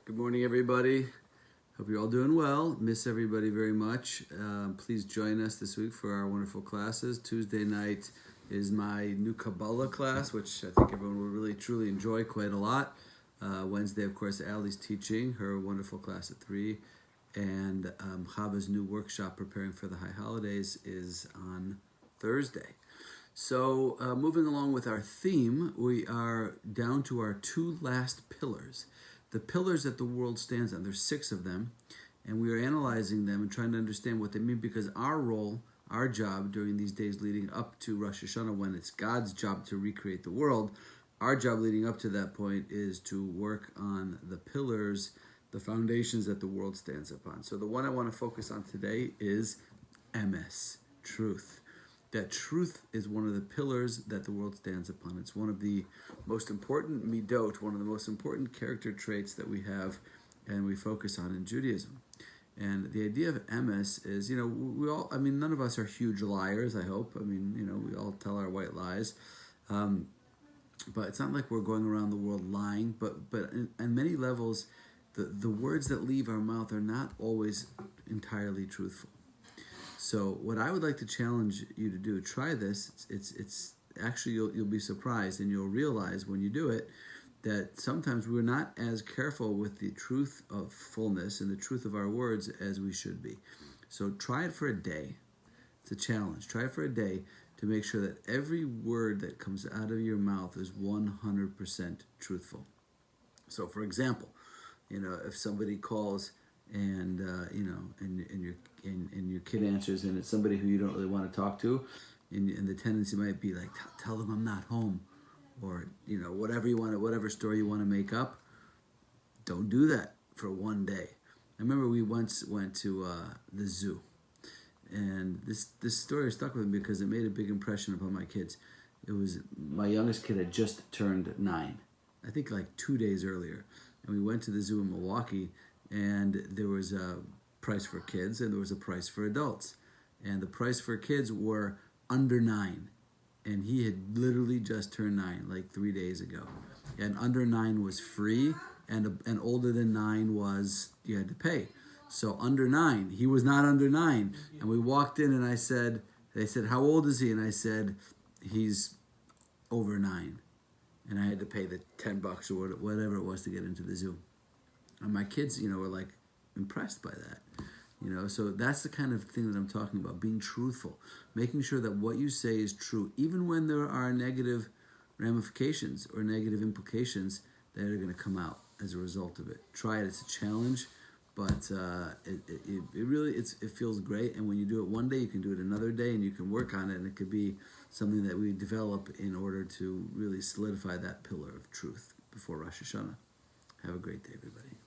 Good morning, everybody. Hope you're all doing well. Miss everybody very much. Please join us this week for our wonderful classes. Tuesday night is my new Kabbalah class, which I think everyone will really, truly enjoy quite a lot. Wednesday, of course, Allie's teaching her wonderful class at 3. And Chava's new workshop, Preparing for the High Holidays, is on Thursday. So moving along with our theme, we are down to our two last pillars. The pillars that the world stands on. There's 6 of them, and we are analyzing them and trying to understand what they mean, because our role, our job during these days leading up to Rosh Hashanah, when it's God's job to recreate the world, our job leading up to that point is to work on the pillars, the foundations that the world stands upon. So the one I want to focus on today is Emmis, truth. That truth is one of the pillars that the world stands upon. It's one of the most important midot, one of the most important character traits that we have and we focus on in Judaism. And the idea of Emmis is, we all, none of us are huge liars, I hope. We all tell our white lies. But it's not like we're going around the world lying, but on many levels, the words that leave our mouth are not always entirely truthful. So what I would like to challenge you to do, try this. It's actually, you'll be surprised, and you'll realize when you do it that sometimes we're not as careful with the truth of fullness and the truth of our words as we should be. So try it for a day. It's a challenge. Try it for a day to make sure that every word that comes out of your mouth is 100% truthful. So for example, if somebody calls and your kid answers, and it's somebody who you don't really want to talk to, and the tendency might be like, tell them I'm not home, or whatever story you want to make up. Don't do that for one day. I remember we once went to the zoo, and this story stuck with me because it made a big impression upon my kids. It was my youngest kid had just turned 9, I think like 2 days earlier, and we went to the zoo in Milwaukee. And there was a price for kids and there was a price for adults. And the price for kids were under 9. And he had literally just turned 9, like 3 days ago. And under 9 was free, and older than 9 was, you had to pay. So under 9, he was not under 9. And we walked in and they said, how old is he? And I said, he's over 9. And I had to pay the $10 or whatever it was to get into the zoo. And my kids, were like impressed by that, So that's the kind of thing that I'm talking about, being truthful, making sure that what you say is true, even when there are negative ramifications or negative implications that are going to come out as a result of it. Try it. It's a challenge, but it feels great. And when you do it one day, you can do it another day, and you can work on it. And it could be something that we develop in order to really solidify that pillar of truth before Rosh Hashanah. Have a great day, everybody.